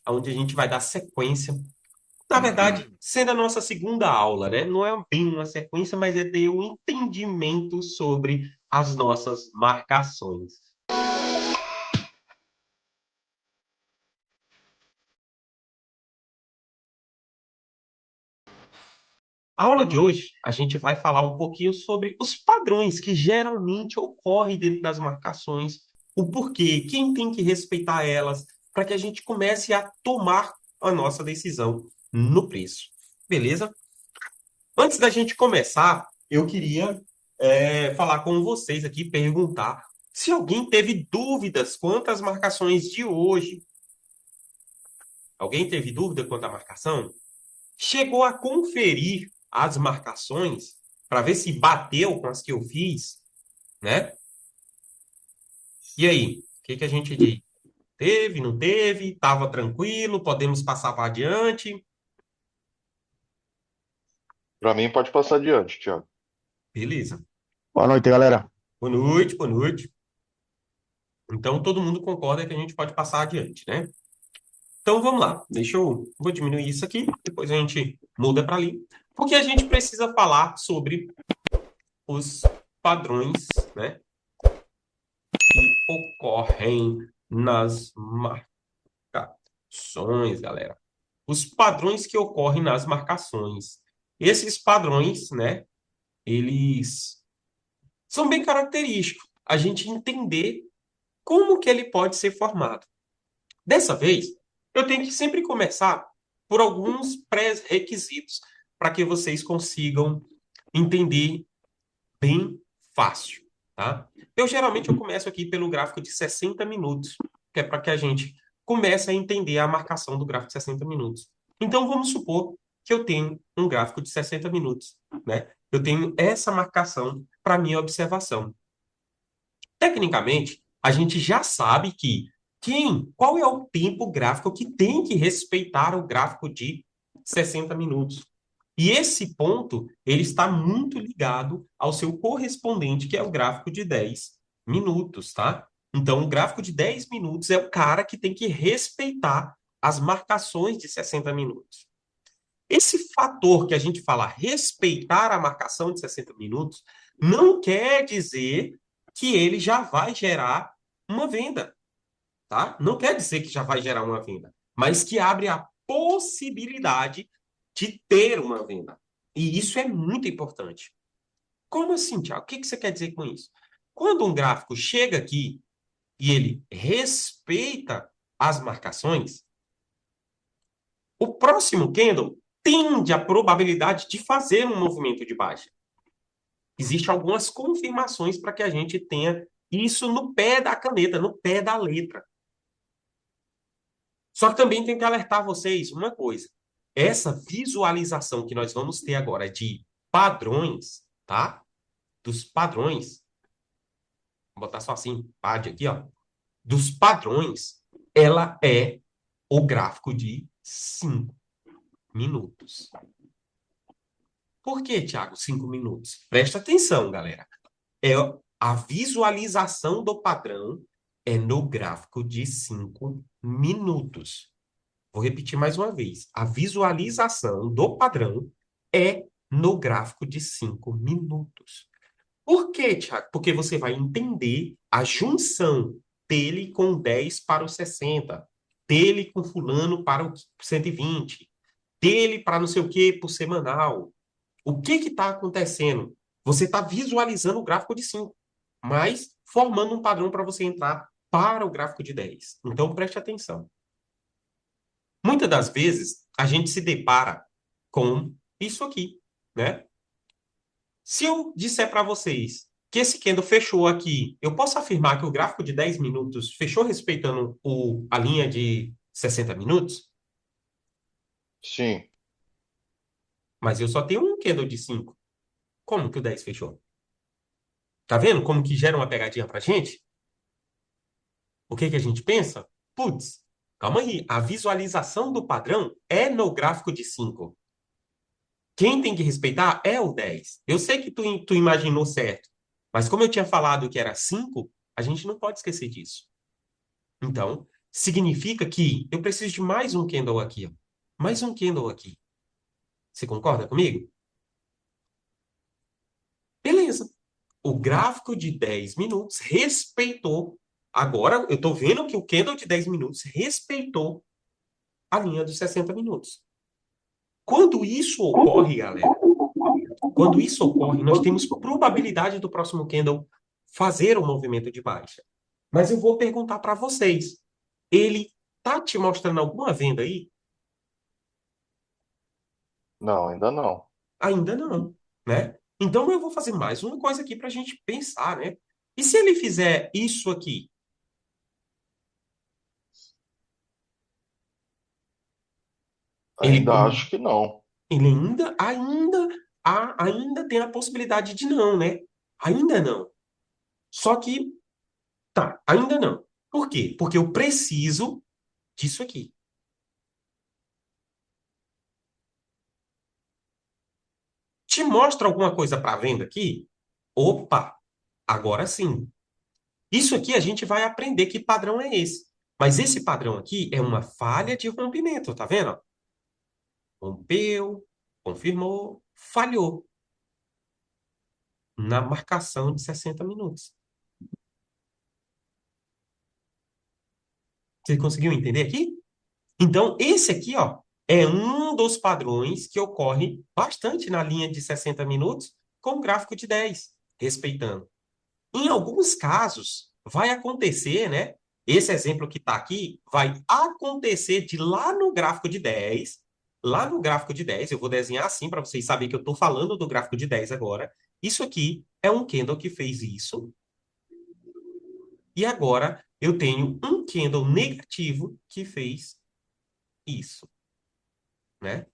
onde a gente vai dar sequência. Na verdade, sendo a nossa segunda aula, né? Não é bem uma sequência, mas é ter um entendimento sobre as nossas marcações. A aula de hoje, a gente vai falar um pouquinho sobre os padrões que geralmente ocorrem dentro das marcações, o porquê, quem tem que respeitar elas, para que a gente comece a tomar a nossa decisão no preço. Beleza? Antes da gente começar, eu queria falar com vocês aqui, perguntar se alguém teve dúvidas quanto às marcações de hoje. Alguém teve dúvida quanto à marcação? Chegou a conferir as marcações para ver se bateu com as que eu fiz, né? E aí, o que que a gente diz? Teve, não teve? Estava tranquilo? Podemos passar para adiante? Para mim, pode passar adiante, Thiago. Beleza. Boa noite, galera. Boa noite, boa noite. Então, todo mundo concorda que a gente pode passar adiante, né? Então, vamos lá. Vou diminuir isso aqui, depois a gente muda para ali. Porque a gente precisa falar sobre os padrões, né, que ocorrem nas marcações, galera. Os padrões que ocorrem nas marcações. Esses padrões, né, eles são bem característicos. A gente entender como que ele pode ser formado. Dessa vez, eu tenho que sempre começar por alguns pré-requisitos para que vocês consigam entender bem fácil, tá? Eu começo aqui pelo gráfico de 60 minutos, que é para que a gente comece a entender a marcação do gráfico de 60 minutos. Então, vamos supor que eu tenho um gráfico de 60 minutos, né? Eu tenho essa marcação para minha observação. Tecnicamente, a gente já sabe que qual é o tempo gráfico que tem que respeitar o gráfico de 60 minutos. E esse ponto, ele está muito ligado ao seu correspondente, que é o gráfico de 10 minutos, tá? Então, o gráfico de 10 minutos é o cara que tem que respeitar as marcações de 60 minutos. Esse fator que a gente fala respeitar a marcação de 60 minutos não quer dizer que ele já vai gerar uma venda, tá? Não quer dizer que já vai gerar uma venda, mas que abre a possibilidade de ter uma venda. E isso é muito importante. Como assim, Thiago? O que que você quer dizer com isso? Quando um gráfico chega aqui e ele respeita as marcações, o próximo candle tende a probabilidade de fazer um movimento de baixa. Existem algumas confirmações para que a gente tenha isso no pé da caneta, no pé da letra. Só que também tem que alertar vocês uma coisa. Essa visualização que nós vamos ter agora de padrões, tá? Dos padrões, vou botar só assim, PAD aqui, ó. Dos padrões, ela é o gráfico de 5 minutos. Por que, Thiago, 5 minutos? Presta atenção, galera. É a visualização do padrão é no gráfico de 5 minutos. Vou repetir mais uma vez. A visualização do padrão é no gráfico de 5 minutos. Por quê, Thiago? Porque você vai entender a junção dele com 10 para o 60, dele com fulano para o 120, dele para não sei o quê por semanal. O que está acontecendo? Você está visualizando o gráfico de 5, mas formando um padrão para você entrar para o gráfico de 10. Então, preste atenção. Muitas das vezes, a gente se depara com isso aqui, né? Se eu disser para vocês que esse candle fechou aqui, eu posso afirmar que o gráfico de 10 minutos fechou respeitando a linha de 60 minutos, Sim. mas eu só tenho um candle de 5. Como que o 10 fechou? Tá vendo como que gera uma pegadinha pra gente? O que que a gente pensa? Putz, calma aí, a visualização do padrão é no gráfico de 5. Quem tem que respeitar é o 10. Eu sei que tu imaginou certo, mas como eu tinha falado que era 5, a gente não pode esquecer disso. Então, significa que eu preciso de mais um candle aqui, ó. Mais um candle aqui. Você concorda comigo? Beleza. O gráfico de 10 minutos respeitou. Agora, eu estou vendo que o candle de 10 minutos respeitou a linha dos 60 minutos. Quando isso ocorre, galera, quando isso ocorre, nós temos probabilidade do próximo candle fazer um movimento de baixa. Mas eu vou perguntar para vocês, ele tá te mostrando alguma venda aí? Não, ainda não. Ainda não, né? Então eu vou fazer mais uma coisa aqui para a gente pensar, né? E se ele fizer isso aqui? Ele, Ainda acho que não. ele ainda tem a possibilidade de não, né? Ainda não. Só que, tá, ainda não. Por quê? Porque eu preciso disso aqui. Te mostra alguma coisa para venda aqui? Opa, agora sim. Isso aqui a gente vai aprender que padrão é esse. Mas esse padrão aqui é uma falha de rompimento, tá vendo? Rompeu, confirmou, falhou na marcação de 60 minutos. Você conseguiu entender aqui? Então, esse aqui, ó, é um dos padrões que ocorre bastante na linha de 60 minutos com o gráfico de 10, respeitando. Em alguns casos, vai acontecer, né? Esse exemplo que está aqui vai acontecer de lá no gráfico de 10. Lá no gráfico de 10, eu vou desenhar assim para vocês saberem que eu estou falando do gráfico de 10 agora. Isso aqui é um candle que fez isso. E agora eu tenho um candle negativo que fez isso, né?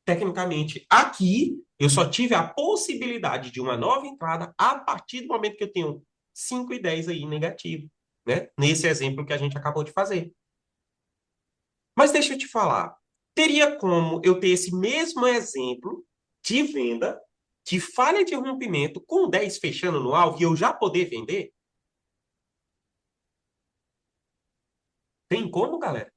Tecnicamente, aqui eu só tive a possibilidade de uma nova entrada a partir do momento que eu tenho 5 e 10 aí negativo, né? Nesse exemplo que a gente acabou de fazer. Mas deixa eu te falar, teria como eu ter esse mesmo exemplo de venda, de falha de rompimento, com 10 fechando no alvo e eu já poder vender? Tem como, galera?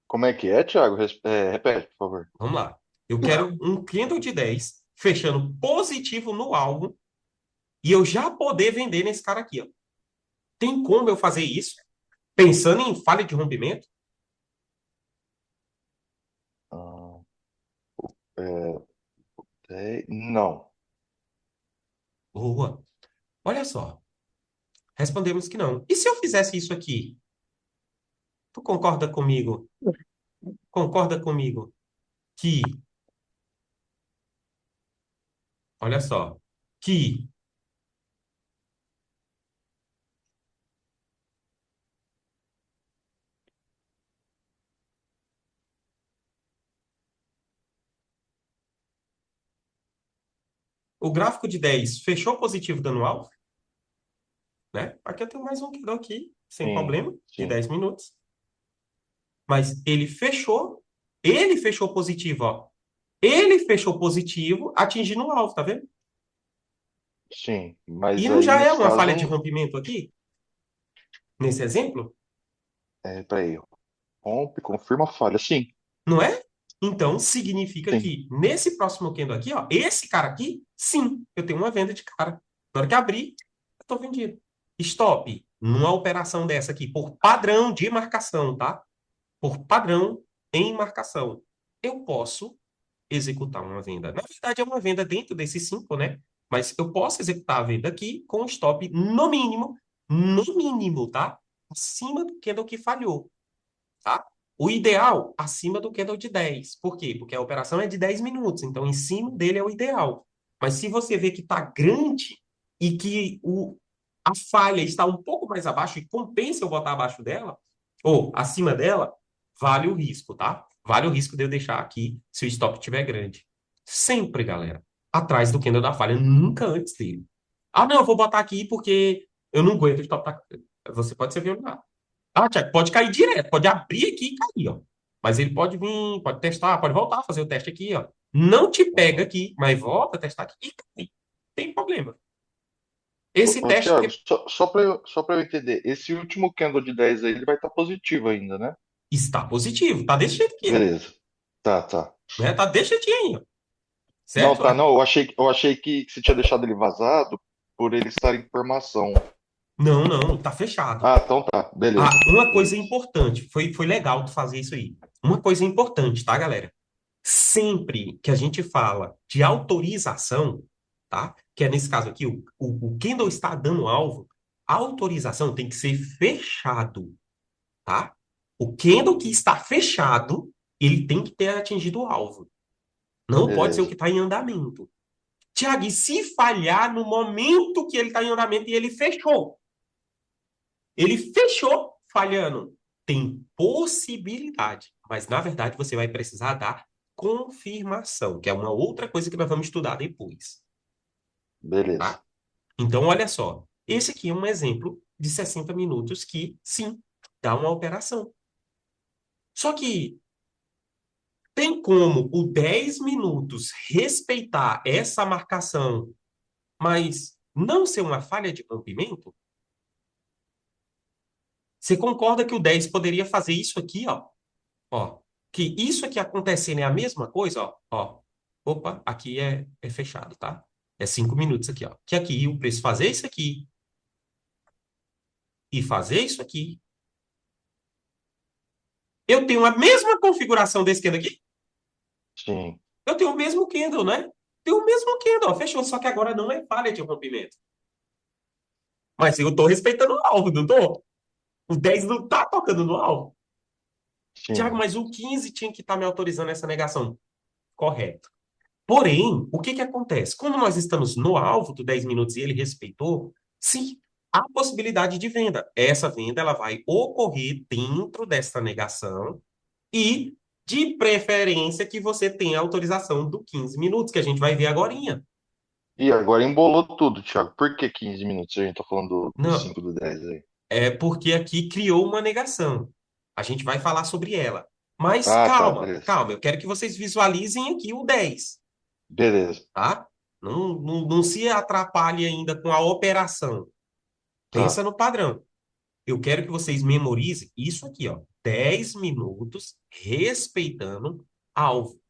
Como é que é, Thiago? Repete, por favor. Vamos lá. Eu quero um candle de 10 fechando positivo no alvo e eu já poder vender nesse cara aqui, ó. Tem como eu fazer isso pensando em falha de rompimento? Ah, é, não. Boa. Olha só. Respondemos que não. E se eu fizesse isso aqui? Tu concorda comigo? Concorda comigo que, olha só, que o gráfico de 10 fechou positivo dando alvo, né? Aqui eu tenho mais um que dou aqui, sem Sim, problema, de sim, 10 minutos. Mas ele fechou positivo, ó. Ele fechou positivo, atingindo o alvo, tá vendo? sim. E Mas não aí, já é nesse uma caso, falha de não. rompimento aqui? Nesse exemplo? Peraí. Rompe, confirma a falha. Sim, Não é? Então, significa sim, que nesse próximo candle aqui, ó, esse cara aqui, sim, eu tenho uma venda de cara. Na hora que abrir, eu estou vendido. Stop. Numa operação dessa aqui, por padrão de marcação, tá? Por padrão em marcação. Eu posso executar uma venda. Na verdade, é uma venda dentro desses 5, né? Mas eu posso executar a venda aqui com stop no mínimo, tá? Acima do candle que falhou, tá? O ideal, acima do candle de 10. Por quê? Porque a operação é de 10 minutos, então em cima dele é o ideal. Mas se você vê que está grande e que a falha está um pouco mais abaixo e compensa eu botar abaixo dela, ou acima dela, vale o risco, tá? Vale o risco de eu deixar aqui se o stop estiver grande. Sempre, galera, atrás do candle da falha, nunca antes dele. Ah, não, eu vou botar aqui porque eu não aguento o stop. Você pode ser violado. Ah, Tiago, pode cair direto, pode abrir aqui e cair, ó. Mas ele pode vir, pode testar, pode voltar a fazer o teste aqui, ó. Não te pega uhum, aqui, mas volta a testar aqui e cai. Tem problema. Esse Ô, teste Thiago, só pra eu entender, esse último candle de 10 aí, ele vai estar positivo ainda, né? está positivo, tá desse jeito aqui, ó, Beleza. Tá, tá. né? Tá desse jeitinho aí, ó, Não, certo? tá, não, eu achei que você tinha deixado ele vazado por ele estar em formação. Não, não, tá fechado. Ah, então tá, beleza, Ah, uma coisa beleza. importante, foi legal tu fazer isso aí. Uma coisa importante, tá, galera? Sempre que a gente fala de autorização, tá? Que é nesse caso aqui, o Kindle está dando alvo, a autorização tem que ser fechado, tá? O Kindle que está fechado, ele tem que ter atingido o alvo. Não pode ser o Beleza, que está em andamento. Tiago, e se falhar no momento que ele está em andamento e ele fechou? Ele fechou falhando. Tem possibilidade, mas na verdade você vai precisar dar confirmação, que é uma outra coisa que nós vamos estudar depois, beleza. tá? Então, olha só. Esse aqui é um exemplo de 60 minutos que, sim, dá uma operação. Só que tem como o 10 minutos respeitar essa marcação, mas não ser uma falha de rompimento? Você concorda que o 10 poderia fazer isso aqui, ó? Ó, que isso aqui acontecendo é a mesma coisa, ó, ó. Opa, aqui é fechado, tá? É 5 minutos aqui, ó. Que aqui o preço fazer isso aqui e fazer isso aqui. Eu tenho a mesma configuração desse candle aqui. Sim, Eu tenho o mesmo candle, né? Tenho o mesmo candle, ó. Fechou. Só que agora não é falha de rompimento. Mas eu tô respeitando o alvo, não tô? O 10 não tá tocando no alvo. Tiago, sim. mas o 15 tinha que estar me autorizando essa negação. Correto. Porém, o que que acontece? Quando nós estamos no alvo do 10 minutos e ele respeitou, sim, há possibilidade de venda. Essa venda ela vai ocorrer dentro dessa negação e, de preferência, que você tenha autorização do 15 minutos, que a gente vai ver agorinha. E agora embolou tudo, Thiago. Por que 15 minutos? A gente tá falando do Não, 5 do 10 aí. é porque aqui criou uma negação. A gente vai falar sobre ela. Mas Ah, tá, calma, beleza. calma, eu quero que vocês visualizem aqui o 10, Beleza, tá? Não se atrapalhe ainda com a operação. Pensa tá, no padrão. Eu quero que vocês memorizem isso aqui, ó. 10 minutos respeitando alvo.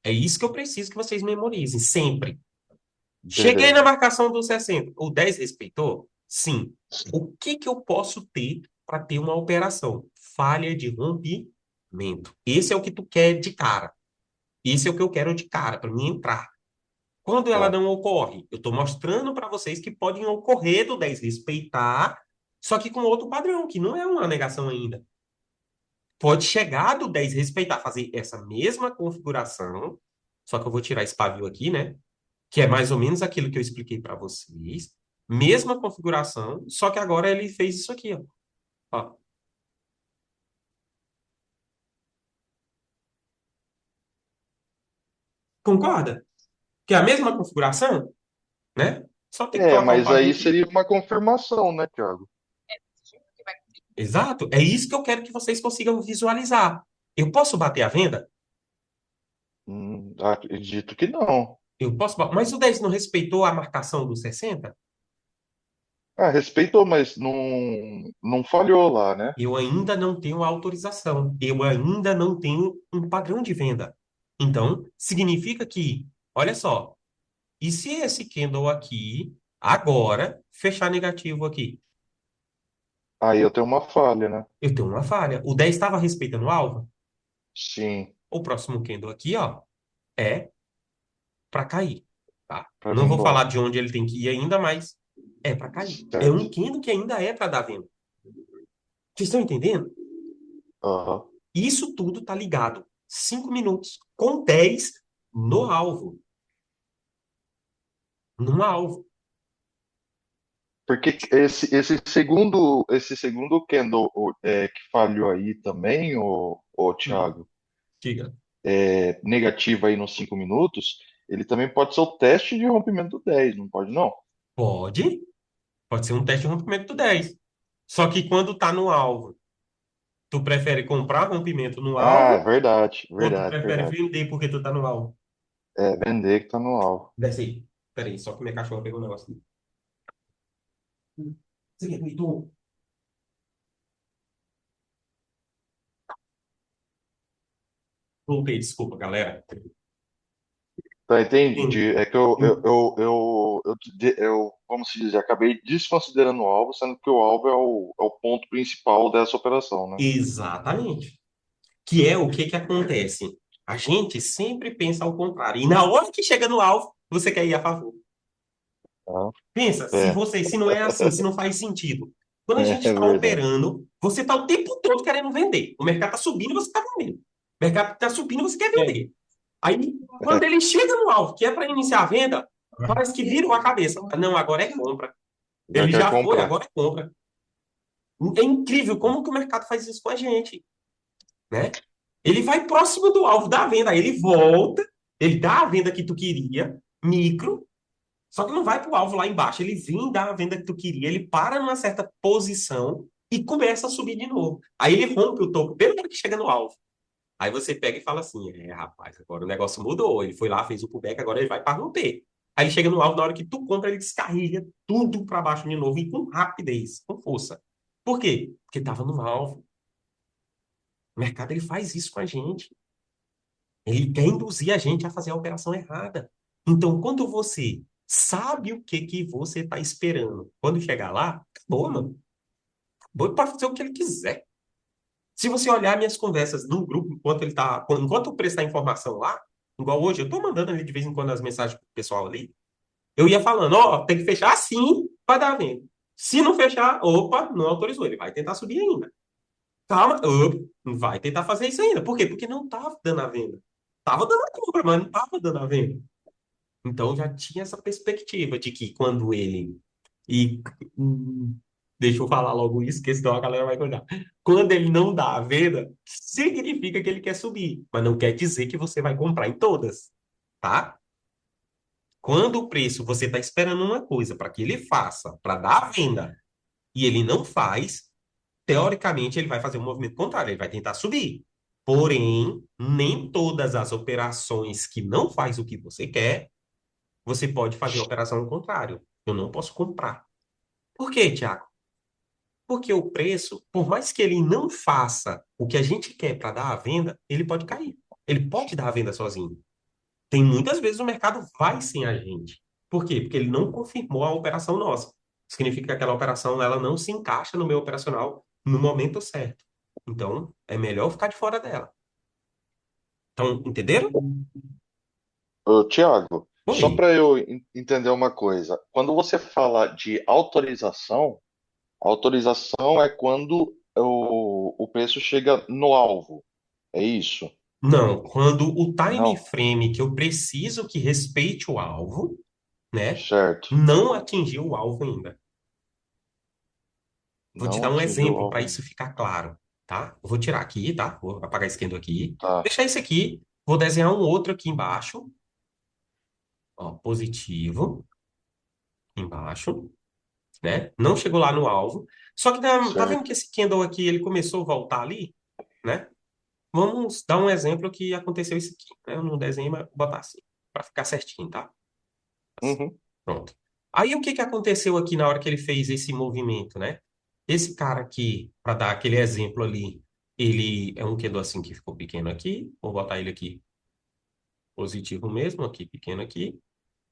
É isso que eu preciso que vocês memorizem, sempre. Cheguei na beleza. marcação do 60. O 10 respeitou? Sim. O que que eu posso ter para ter uma operação? Falha de rompimento. Esse é o que tu quer de cara. Esse é o que eu quero de cara, para mim entrar. Quando ela Tá, não ocorre, eu estou mostrando para vocês que podem ocorrer do 10 respeitar, só que com outro padrão, que não é uma negação ainda. Pode chegar do 10 respeitar, fazer essa mesma configuração, só que eu vou tirar esse pavio aqui, né? Que é mais ou menos aquilo que eu expliquei para vocês. Mesma configuração, só que agora ele fez isso aqui, ó. Ó, concorda? Que é a mesma configuração, né? Só tem que colocar um mas pavio aí aqui. seria uma confirmação, né, Thiago? Exato. É isso que eu quero que vocês consigam visualizar. Eu posso bater a venda? Acredito que não. Mas o 10 não respeitou a marcação do 60? Ah, respeitou, mas não falhou lá, né? Eu ainda não tenho autorização. Eu ainda não tenho um padrão de venda. Então, significa que, olha só, e se esse candle aqui, agora, fechar negativo aqui? Aí eu tenho uma falha, né? Eu tenho uma falha. O 10 estava respeitando o alvo? Sim, O próximo candle aqui, ó, é para cair, tá? pra vir Não vou falar embora. de onde ele tem que ir ainda, mas é para cair. É Certo. um candle que ainda é para dar venda. Vocês estão entendendo? Aham. Isso tudo tá ligado. 5 minutos com 10 no alvo. No alvo. Porque esse segundo candle que falhou aí também, o Thiago, Diga. negativo aí nos 5 minutos, ele também pode ser o teste de rompimento do 10, não pode não? Pode. Pode ser um teste de rompimento do 10. Só que quando tá no alvo, tu prefere comprar rompimento no Ah, alvo verdade, ou tu verdade, prefere verdade. vender porque tu tá no alvo? É, vender que tá no alvo. Desce aí. Pera aí, só que minha cachorra pegou um negócio aqui. Tu- Voltei, desculpa, galera. Tá, entendi. Sim. É que como se diz, acabei desconsiderando o alvo, sendo que o alvo é o ponto principal dessa operação, né? Exatamente. Que é o que que acontece? A gente sempre pensa ao contrário. E na hora que chega no alvo, você quer ir a favor. Ah, Pensa, é, se não é assim, se não faz sentido. Quando a gente é está verdade. operando, você está o tempo todo querendo vender. O mercado está subindo, você está vendendo. O mercado está subindo, você quer vender. Aí, quando ele chega no alvo, que é para iniciar a venda, parece que virou a cabeça. Não, agora é compra. Já Ele quer já foi, comprar. agora é compra. É incrível como que o mercado faz isso com a gente, né? Ele vai próximo do alvo da venda, aí ele volta, ele dá a venda que tu queria, micro, só que não vai para o alvo lá embaixo. Ele vem dar a venda que tu queria, ele para numa certa posição e começa a subir de novo. Aí ele rompe o topo, bem na hora que chega no alvo. Aí você pega e fala assim: rapaz, agora o negócio mudou. Ele foi lá, fez o pullback, agora ele vai para romper. Aí ele chega no alvo, na hora que tu compra, ele descarrilha tudo para baixo de novo e com rapidez, com força. Por quê? Porque estava no alvo. O mercado ele faz isso com a gente. Ele quer induzir a gente a fazer a operação errada. Então, quando você sabe o que que você está esperando, quando chegar lá, acabou, mano. Acabou para fazer o que ele quiser. Se você olhar minhas conversas no grupo, enquanto o preço da informação lá, igual hoje, eu tô mandando ali de vez em quando as mensagens pro pessoal ali, eu ia falando, ó, tem que fechar assim para dar a venda. Se não fechar, opa, não autorizou, ele vai tentar subir ainda. Calma, opa, vai tentar fazer isso ainda. Por quê? Porque não tava dando a venda. Tava dando a compra, mas não tava dando a venda. Então já tinha essa perspectiva de que quando ele. E deixa eu falar logo isso, que senão a galera vai cuidar. Quando ele não dá a venda, significa que ele quer subir, mas não quer dizer que você vai comprar em todas, tá? Quando o preço você está esperando uma coisa para que ele faça, para dar a venda, e ele não faz, teoricamente ele vai fazer um movimento contrário, ele vai tentar subir. Porém, nem todas as operações que não faz o que você quer você pode fazer a operação ao contrário. Eu não posso comprar. Por quê, Tiago? Porque o preço, por mais que ele não faça o que a gente quer para dar a venda, ele pode cair. Ele pode dar a venda sozinho. Tem muitas vezes o mercado vai sem a gente. Por quê? Porque ele não confirmou a operação nossa. Significa que aquela operação ela não se encaixa no meu operacional no momento certo. Então, é melhor ficar de fora dela. Então, entenderam? Ô, Tiago, só Oi. para eu entender uma coisa, quando você fala de autorização, autorização é quando o preço chega no alvo, é isso? Não, quando o time Não, frame que eu preciso que respeite o alvo, né? certo. Não atingiu o alvo ainda. Vou te Não dar um atingiu o exemplo para alvo isso ainda. ficar claro, tá? Eu vou tirar aqui, tá? Vou apagar esse Kendo aqui. Tá, Deixar esse aqui. Vou desenhar um outro aqui embaixo. Ó, positivo embaixo, né? Não chegou lá no alvo. Só que tá vendo que certo. esse candle aqui, ele começou a voltar ali, né? Vamos dar um exemplo que aconteceu isso aqui, né? Eu não desenho, mas vou botar assim, para ficar certinho, tá? Assim. Uhum, Pronto. Aí o que que aconteceu aqui na hora que ele fez esse movimento, né? Esse cara aqui, para dar aquele exemplo ali, ele é um Kendo assim que ficou pequeno aqui. Vou botar ele aqui positivo mesmo, aqui pequeno aqui,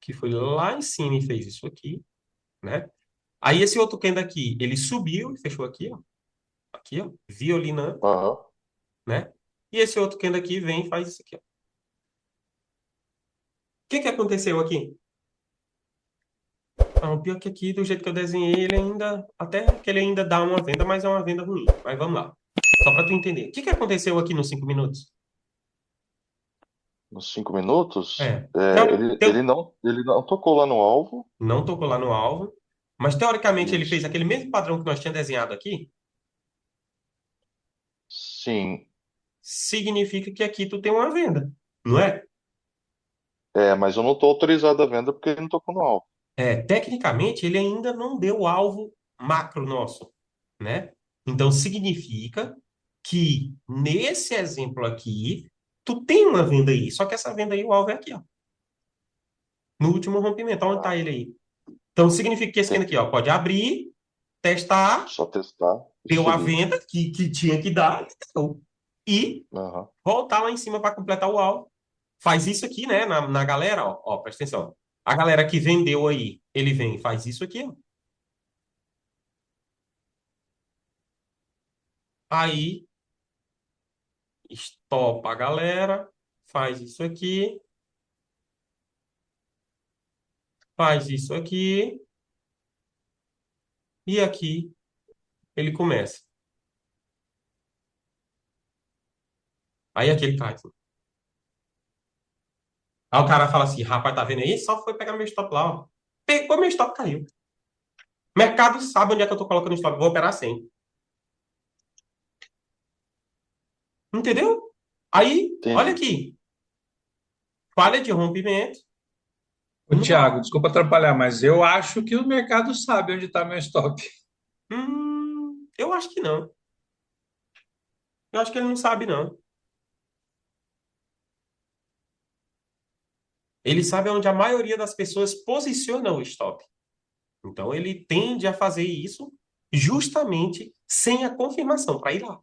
que foi lá em cima e fez isso aqui, né? Aí esse outro Kendo aqui, ele subiu e fechou aqui, ó, violinando, aham. né? E esse outro Kendo aqui vem e faz isso aqui, ó. O que que aconteceu aqui? Ah, o pior que aqui, do jeito que eu desenhei, ele ainda, até que ele ainda dá uma venda, mas é uma venda ruim. Mas vamos lá. Só para tu entender. O que que aconteceu aqui nos 5 minutos? Nos 5 minutos, É, teu, ele não tocou lá no alvo. não tocou lá no alvo, mas teoricamente ele fez Isso. aquele mesmo padrão que nós tínhamos desenhado aqui, Sim. significa que aqui tu tem uma venda, não é? É, mas eu não estou autorizado à venda porque ele não tocou no alvo. É, tecnicamente ele ainda não deu o alvo macro nosso, né? Então significa que nesse exemplo aqui, tu tem uma venda aí, só que essa venda aí, o alvo é aqui, ó. No último rompimento. Onde está Tá. ele aí? Então, significa que esse cano Tem- aqui, ó, pode abrir, testar, Só testar e deu a subir. venda que tinha que dar, entendeu? E Aham. voltar lá em cima para completar o alvo. Faz isso aqui, né? Na galera, ó, presta atenção. A galera que vendeu aí, ele vem e faz isso aqui, ó. Aí, estopa a galera, faz isso aqui, faz isso aqui, e aqui ele começa. Aí aqui ele cai. Aí o cara fala assim, rapaz, tá vendo aí? Só foi pegar meu stop lá, ó. Pegou meu stop, caiu. Mercado sabe onde é que eu tô colocando o stop. Vou operar sem. Entendeu? Aí, olha Entendi. aqui. Falha de rompimento Ô, no Thiago, alvo. desculpa atrapalhar, mas eu acho que o mercado sabe onde está meu stop. Eu acho que não. Eu acho que ele não sabe, não. Ele sabe onde a maioria das pessoas posiciona o stop. Então, ele tende a fazer isso justamente sem a confirmação para ir lá.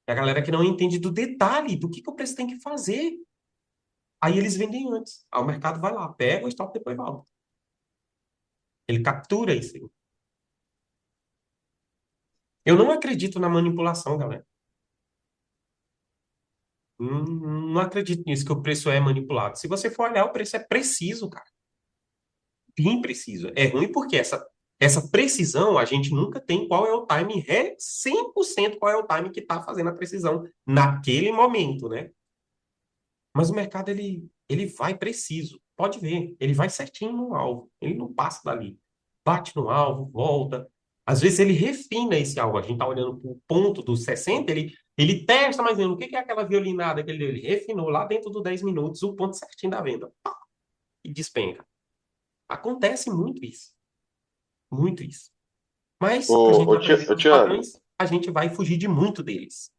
É a galera que não entende do detalhe do que o preço tem que fazer. Aí eles vendem antes. Aí o mercado vai lá, pega o stop, depois volta. Ele captura isso aí. Eu não acredito na manipulação, galera. Não acredito nisso, que o preço é manipulado. Se você for olhar, o preço é preciso, cara. Bem preciso. É ruim porque essa precisão, a gente nunca tem qual é o time, 100% qual é o time que está fazendo a precisão naquele momento, né? Mas o mercado, ele vai preciso. Pode ver, ele vai certinho no alvo. Ele não passa dali. Bate no alvo, volta. Às vezes ele refina esse alvo. A gente está olhando para o ponto dos 60, ele testa mais ou menos o que é aquela violinada que ele deu. Ele refinou lá dentro dos 10 minutos o ponto certinho da venda. Pá, e despenca. Acontece muito isso. Muito isso. Mas a gente Ô, aprendendo os Thiago, padrões, a gente vai fugir de muito deles.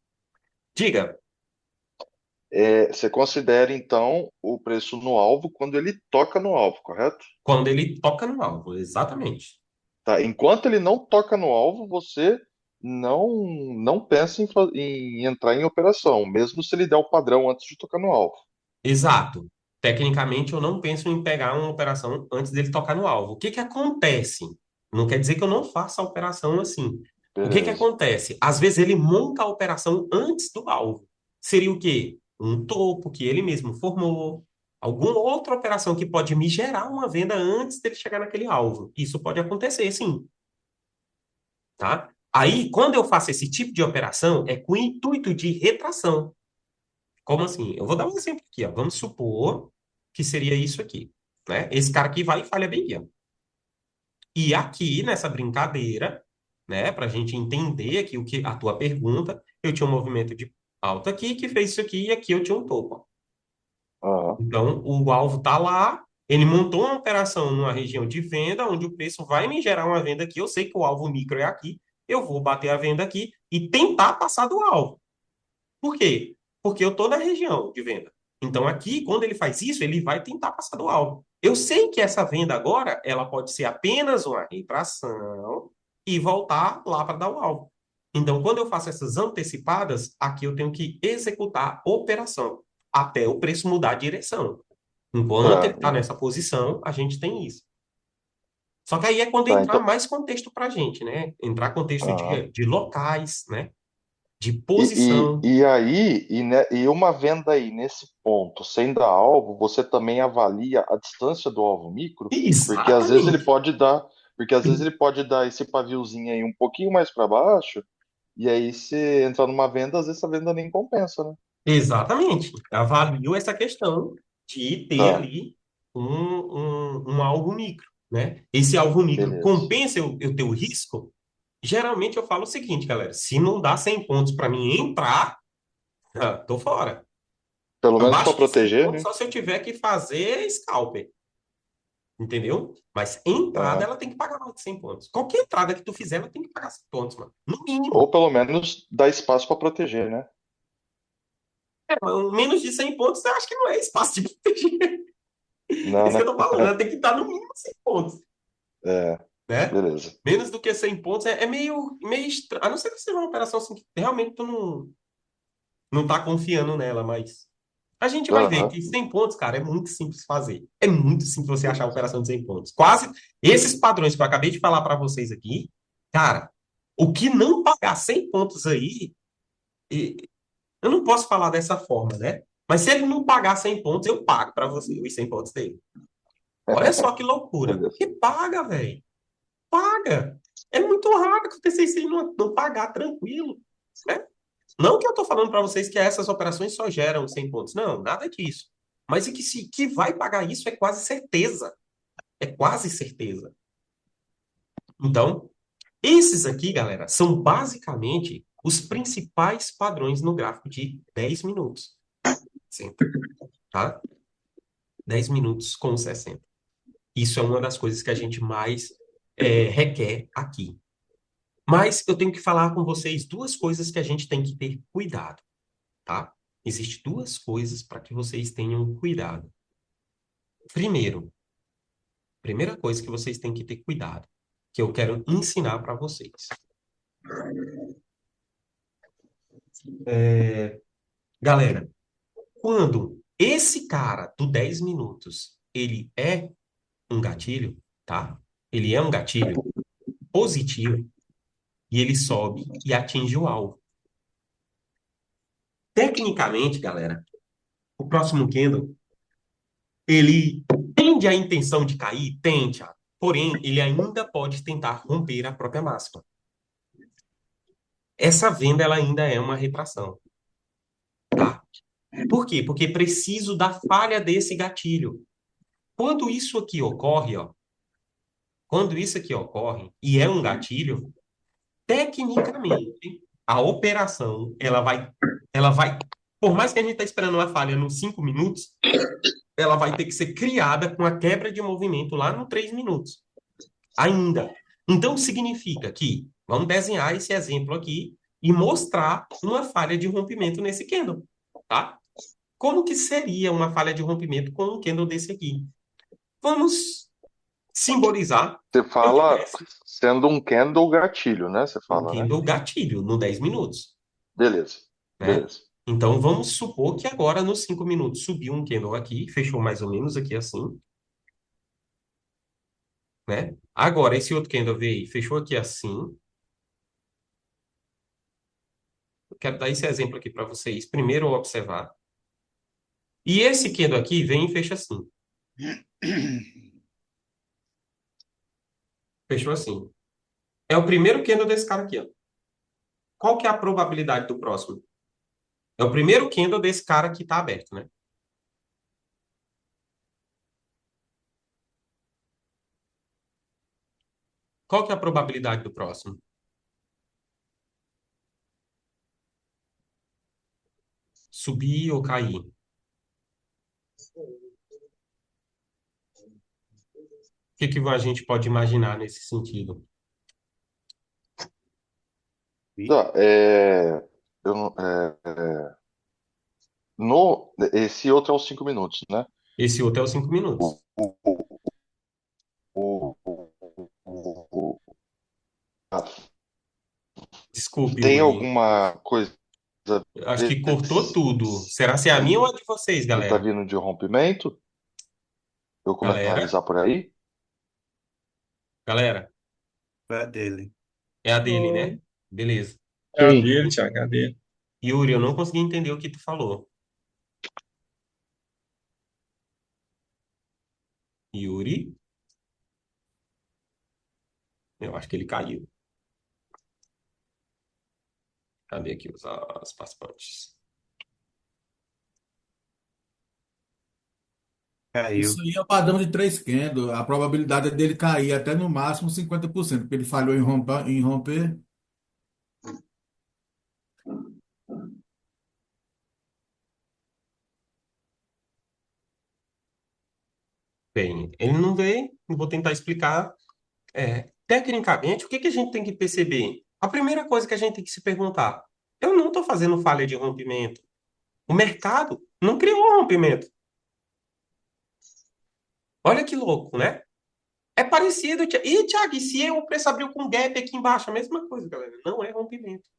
Diga, você considera então o preço no alvo quando ele toca no alvo, correto? quando ele toca no alvo, exatamente. Tá? Enquanto ele não toca no alvo, você não pensa em entrar em operação, mesmo se ele der o padrão antes de tocar no alvo. Exato. Tecnicamente, eu não penso em pegar uma operação antes dele tocar no alvo. O que que acontece? Não quer dizer que eu não faça a operação assim. O que que Beleza. acontece? Às vezes ele monta a operação antes do alvo. Seria o quê? Um topo que ele mesmo formou, alguma outra operação que pode me gerar uma venda antes dele chegar naquele alvo. Isso pode acontecer, sim, tá? Aí, quando eu faço esse tipo de operação, é com o intuito de retração. Como assim? Eu vou dar um exemplo aqui, ó. Vamos supor que seria isso aqui, né? Esse cara aqui vai e falha bem aqui, ó. E aqui, nessa brincadeira, né, para a gente entender aqui o que a tua pergunta, eu tinha um movimento de alta aqui que fez isso aqui e aqui eu tinha um topo, ó. Aham. Então, o alvo tá lá, ele montou uma operação numa região de venda, onde o preço vai me gerar uma venda aqui, eu sei que o alvo micro é aqui, eu vou bater a venda aqui e tentar passar do alvo. Por quê? Porque eu estou na região de venda. Então, aqui, quando ele faz isso, ele vai tentar passar do alvo. Eu sei que essa venda agora, ela pode ser apenas uma retração e voltar lá para dar o alvo. Então, quando eu faço essas antecipadas, aqui eu tenho que executar a operação até o preço mudar de direção. Enquanto ele Tá, está nessa posição, a gente tem isso. Só que aí é quando tá, entrar então. mais contexto para a gente, né? Entrar contexto Aham. de locais, né? De E, posição. e aí, e uma venda aí nesse ponto, sem dar alvo, você também avalia a distância do alvo micro, porque às vezes ele Exatamente. pode dar, porque às vezes ele pode dar esse paviozinho aí um pouquinho mais para baixo, e aí se entrar numa venda, às vezes essa venda nem compensa, né? Exatamente. Avalio essa questão de ter Tá, ali um alvo micro, né? Esse alvo micro beleza. compensa eu ter o risco? Geralmente eu falo o seguinte, galera: se não dá 100 pontos para mim entrar, tô fora. Pelo menos para Abaixo de 100 proteger, pontos, né? só se eu tiver que fazer scalper, entendeu? Mas entrada Aham. ela tem que pagar mais de 100 pontos. Qualquer entrada que tu fizer, ela tem que pagar 100 pontos, mano. No Ou mínimo. pelo menos dar espaço para proteger, né? Menos de 100 pontos, eu acho que não é espaço de proteger. Não, Isso que né? eu tô falando, ela tem que estar no mínimo 100 pontos. É. né? Beleza. Menos do que 100 pontos é meio estranho. A não ser que seja uma operação assim que realmente tu não tá confiando nela, mas a gente vai ver Aham. que 100 pontos, cara, é muito simples fazer. É muito simples você achar uma operação de 100 pontos. Quase esses padrões que eu acabei de falar para vocês aqui, cara, o que não pagar 100 pontos aí, eu não posso falar dessa forma, né? Mas se ele não pagar 100 pontos, eu pago para você os 100 pontos dele. Olha só que loucura. Beleza. E paga, velho. Paga. É muito raro acontecer isso e não pagar tranquilo, né? Não que eu tô falando para vocês que essas operações só geram 100 pontos. Não, nada disso. Mas é que se que vai pagar isso é quase certeza. É quase certeza. Então, esses aqui, galera, são basicamente os principais padrões no gráfico de 10 minutos. 60, tá? 10 minutos com 60. Isso é uma das coisas que a gente mais requer aqui. Mas eu tenho que falar com vocês duas coisas que a gente tem que ter cuidado, tá? Existem duas coisas para que vocês tenham cuidado. Primeiro, primeira coisa que vocês têm que ter cuidado, que eu quero ensinar para vocês. Galera, quando esse cara do 10 minutos, ele é um gatilho, tá? Ele é um gatilho positivo e ele sobe e atinge o alvo. Tecnicamente, galera, o próximo candle, ele tende a intenção de cair? Tende. Porém, ele ainda pode tentar romper a própria máxima. Essa venda, ela ainda é uma retração, tá? Por quê? Porque preciso da falha desse gatilho. Quando isso aqui ocorre, ó, quando isso aqui ocorre e é um gatilho, tecnicamente, a operação, ela vai, por mais que a gente está esperando uma falha nos 5 minutos, ela vai ter que ser criada com a quebra de movimento lá no 3 minutos. Ainda. Então, significa que, vamos desenhar esse exemplo aqui e mostrar uma falha de rompimento nesse candle, tá? Como que seria uma falha de rompimento com um candle desse aqui? Vamos simbolizar Você que eu fala tivesse sendo um candle gatilho, né? Você um fala, né? candle gatilho no 10 minutos, Beleza. né? Beleza. Então, vamos supor que agora nos 5 minutos subiu um candle aqui, fechou mais ou menos aqui assim, né? Agora, esse outro candle veio, fechou aqui assim. Eu quero dar esse exemplo aqui para vocês. Primeiro, observar. E esse candle aqui vem e fecha assim. Fechou assim. É o primeiro candle desse cara aqui, ó. Qual que é a probabilidade do próximo? É o primeiro candle desse cara que está aberto, né? Qual que é a probabilidade do próximo? Subir ou cair? O que que a gente pode imaginar nesse sentido? Tá, eu não- esse outro é os 5 minutos, né? Esse outro é os 5 minutos. O, o, o, ah, Desculpe, tem Yuri. alguma coisa Acho que cortou desse tudo. Será se é a minha ou a de vocês, que tá galera? vindo de rompimento? Eu começo a Galera? analisar por aí? Galera? Foi a dele. É a dele, né? Beleza. É a Sim. dele, Thiago, é a dele. Yuri, eu não consegui entender o que tu falou. Yuri? Eu acho que ele caiu. Cadê aqui os participantes? Caiu. Isso aí é o padrão de três candles. A probabilidade dele cair até no máximo 50%, porque ele falhou em romper. Bem, ele não veio, eu vou tentar explicar. Tecnicamente, o que que a gente tem que perceber? A primeira coisa que a gente tem que se perguntar: eu não estou fazendo falha de rompimento. O mercado não criou um rompimento. Olha que louco, né? É parecido, Thiago. E, Thiago, e se o preço abriu com gap aqui embaixo? A mesma coisa, galera. Não é rompimento,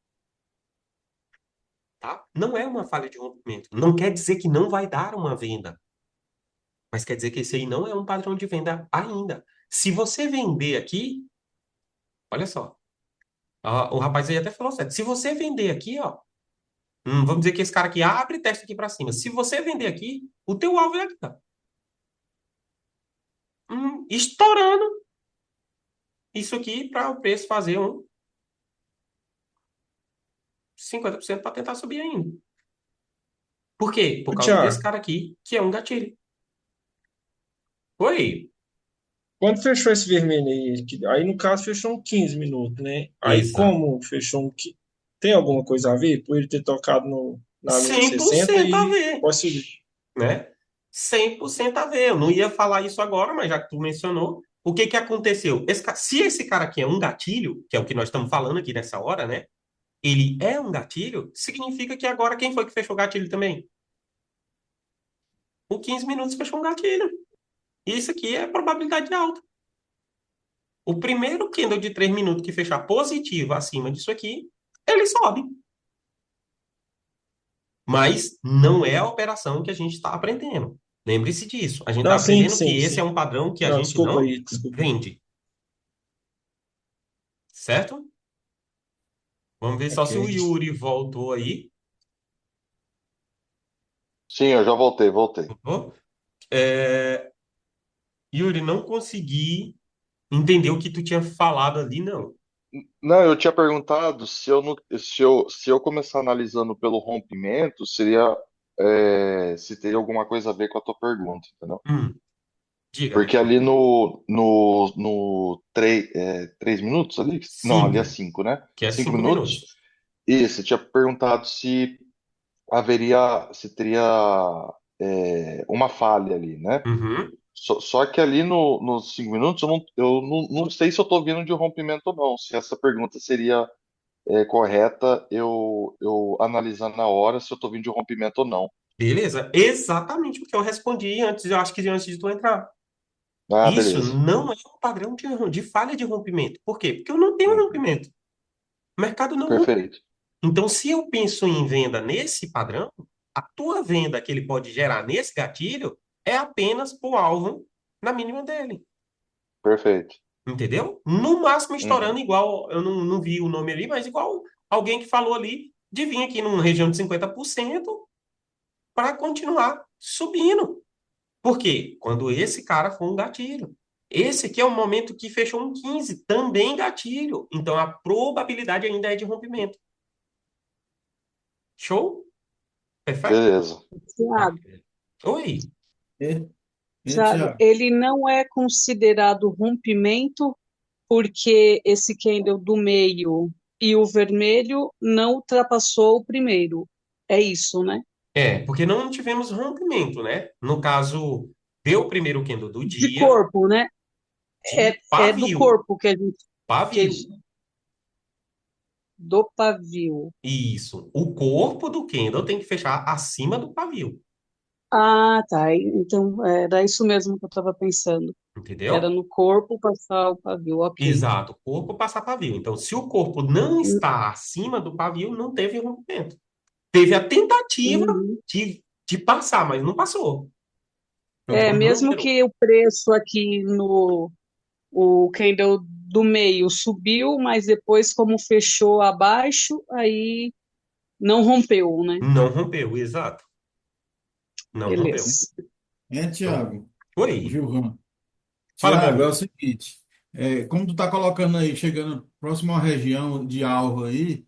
tá? Não é uma falha de rompimento. Não quer dizer que não vai dar uma venda, mas quer dizer que esse aí não é um padrão de venda ainda. Se você vender aqui, olha só, o rapaz aí até falou certo. Se você vender aqui, ó, vamos dizer que esse cara aqui abre e testa aqui para cima. Se você vender aqui, o teu alvo é aqui, ó. Estourando isso aqui para o preço fazer um 50% para tentar subir ainda. Por quê? Por Ô, causa desse Thiago, cara aqui, que é um gatilho. Oi, quando fechou esse vermelho aí, aí no caso fechou um 15 minutos, né? Aí exato. como fechou tem alguma coisa a ver por ele ter tocado na linha de 60 100% a e ver, pode subir? né? 100% a ver. Eu não ia falar isso agora, mas já que tu mencionou, o que que aconteceu? Se esse cara aqui é um gatilho, que é o que nós estamos falando aqui nessa hora, né? Ele é um gatilho, significa que agora quem foi que fechou o gatilho também? O 15 minutos fechou um gatilho. E isso aqui é probabilidade alta. O primeiro candle de 3 minutos que fechar positivo acima disso aqui, ele sobe. Mas não é a operação que a gente está aprendendo. Lembre-se disso. A gente está Não, sim, aprendendo que sim, esse é sim. um padrão que a Não, gente desculpa não aí, desculpa. vende, certo? Vamos ver só Ok. se o Yuri voltou aí. Sim, eu já voltei. Voltou? É, Yuri, não consegui entender o que tu tinha falado ali, não. Não, eu tinha perguntado se eu, não, se eu começar analisando pelo rompimento, seria se teria alguma coisa a ver com a tua pergunta, entendeu? Diga. Porque ali no 3 minutos ali? Não, ali é Cinco, 5, né? que é Cinco 5 minutos. minutos. Isso, eu tinha perguntado se teria uma falha ali, né? Uhum. Só que ali nos 5 minutos eu não sei se eu estou vindo de rompimento ou não. Se essa pergunta seria correta, eu analisar na hora se eu estou vindo de rompimento ou não. Beleza? Exatamente o que eu respondi antes, eu acho que antes de tu entrar. Ah, Isso beleza. não é um padrão de falha de rompimento. Por quê? Porque eu não tenho Uhum. rompimento. O mercado não rompe. Perfeito. Então, se eu penso em venda nesse padrão, a tua venda que ele pode gerar nesse gatilho é apenas o alvo na mínima dele. Perfeito. Entendeu? No máximo Uhum. estourando igual, eu não vi o nome ali, mas igual alguém que falou ali de vir aqui numa região de 50% para continuar subindo. Por quê? Quando esse cara for um gatilho. Esse aqui é o momento que fechou um 15, também gatilho. Então a probabilidade ainda é de rompimento. Show? Perfeito? Beleza. Tá. Tiago, Oi. É, Tiago, Tiago. ele não é considerado rompimento porque esse candle do meio e o vermelho não ultrapassou o primeiro. É isso, né? Porque não tivemos rompimento, né? No caso, deu o primeiro candle do De dia corpo, né? de É do pavio. corpo que a gente. Pavio. Que, do pavio. Isso. O corpo do candle tem que fechar acima do pavio. Ah, tá. Então, era isso mesmo que eu estava pensando. Era Entendeu? no corpo passar o pavio, ok. Exato. Corpo passar pavio. Então, se o corpo não está acima do pavio, não teve rompimento. Teve a tentativa Uhum. de passar, mas não passou. É, Então, não mesmo gerou. que o preço aqui no o candle do meio subiu, mas depois, como fechou abaixo, aí não rompeu, né? Não rompeu, exato. Não rompeu. Beleza. Show. Tiago, Oi. Gilvan. Fala, meu Tiago, é o amigo. seguinte, como tu tá colocando aí, chegando próximo à região de alvo aí,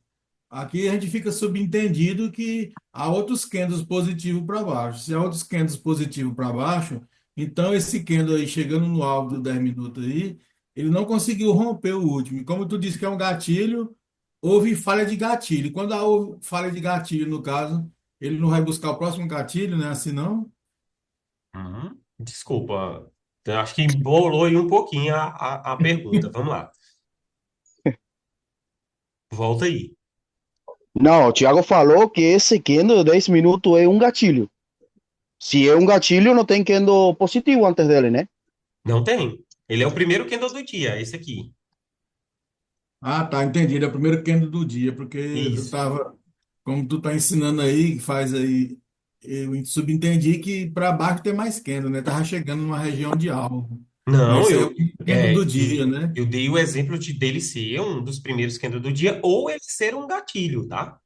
aqui a gente fica subentendido que há outros candles positivos para baixo. Se há outros candles positivos para baixo, então esse candle aí chegando no alvo do 10 minutos aí, ele não conseguiu romper o último. E como tu disse que é um gatilho, houve falha de gatilho. Quando há falha de gatilho, no caso, ele não vai buscar o próximo gatilho, né? Assim não? Desculpa. Eu acho que embolou aí um pouquinho a pergunta. Vamos lá. Volta aí. Não, o Thiago falou que esse candle de 10 minutos é um gatilho. Se é um gatilho, não tem candle positivo antes dele, né? Não tem. Ele é o primeiro candle do dia, esse aqui. Ah, tá, entendi. É o primeiro candle do dia, porque eu Isso. tava, como tu tá ensinando aí, que faz aí, eu subentendi que para baixo tem mais candle, né? Tava chegando numa região de alvo. Não, Esse aí é o primeiro candle do dia, né? eu dei o exemplo de dele ser um dos primeiros candles do dia, ou ele ser um gatilho, tá?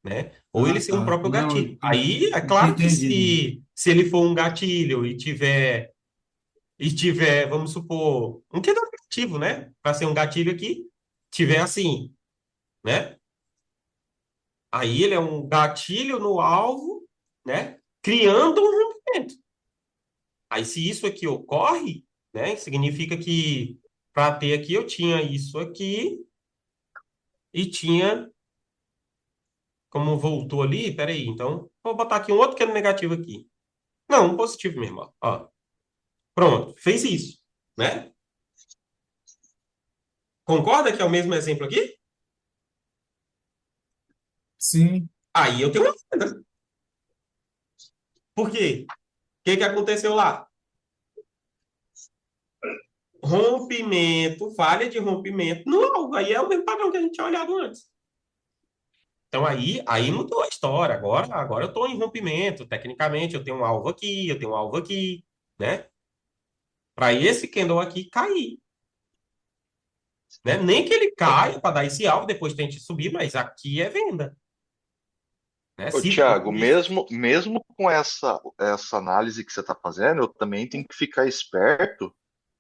Né? Ou ele Ah, ser um tá. próprio Não, gatilho. Aí, é eu tinha claro que entendido. se ele for um gatilho e tiver, vamos supor, um candle negativo, né? Para ser um gatilho aqui, tiver assim, né? Aí ele é um gatilho no alvo, né? Criando um rompimento. Aí, se isso aqui ocorre, né? Significa que para ter aqui, eu tinha isso aqui e tinha, como voltou ali, peraí, então, vou botar aqui um outro que é negativo aqui. Não, um positivo mesmo, ó. Ó. Pronto, fez isso, né? Concorda que é o mesmo exemplo aqui? Sim, Aí eu tenho uma venda. Por quê? O que que aconteceu lá? Rompimento, falha de rompimento no alvo. Aí é o mesmo padrão que a gente tinha olhado antes. Então aí mudou a história. Agora eu estou em rompimento. Tecnicamente, eu tenho um alvo aqui, eu tenho um alvo aqui, né? Para esse candle aqui cair, né? Nem que ele caia para dar esse alvo, depois tente subir, mas aqui é venda, né? Ô, Se for Thiago, isso, mesmo com essa análise que você está fazendo, eu também tenho que ficar esperto